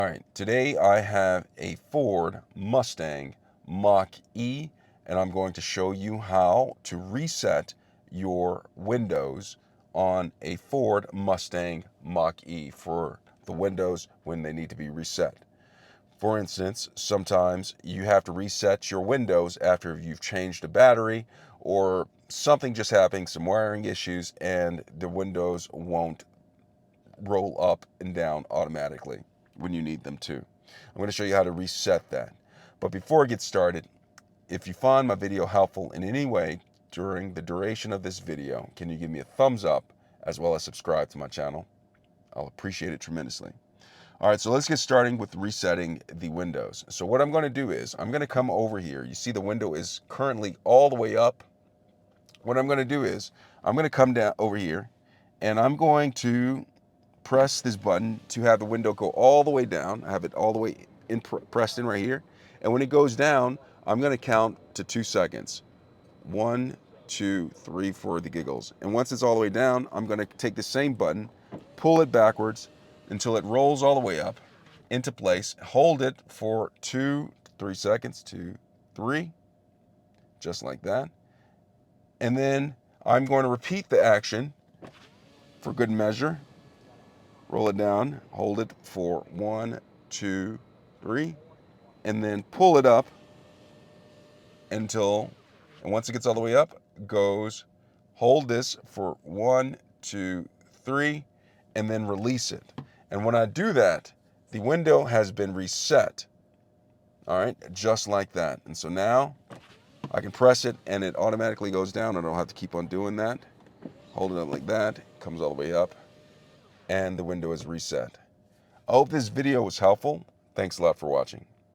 All right, today I have a Ford Mustang Mach E, and I'm going to show you how to reset your windows on a Ford Mustang Mach E for the windows when they need to be reset. For instance, sometimes you have to reset your windows after you've changed a battery or something just happened, some wiring issues, and the windows won't roll up and down automatically when you need them to. I'm going to show you how to reset that. But before I get started, if you find my video helpful in any way during the duration of this video, can you give me a thumbs up as well as subscribe to my channel? I'll appreciate it tremendously. All right, so let's get started with resetting the windows. So what I'm going to do is I'm going to come over here. You see the window is currently all the way up. What I'm going to do is I'm going to come down over here and I'm going to press this button to have the window go all the way down. I have it all the way pressed in right here. And when it goes down, I'm going to count to 2 seconds. 1, 2, 3 for the giggles. And once it's all the way down, I'm going to take the same button, pull it backwards until it rolls all the way up into place. Hold it for 2, 3 seconds, 2, 3, just like that. And then I'm going to repeat the action for good measure. Roll it down, hold it for 1, 2, 3, and then pull it up until, and once it gets all the way up, goes, hold this for 1, 2, 3, and then release it. And when I do that, the window has been reset. All right, just like that. And so now I can press it and it automatically goes down. I don't have to keep on doing that. Hold it up like that, it comes all the way up, and the window is reset. I hope this video was helpful. Thanks a lot for watching.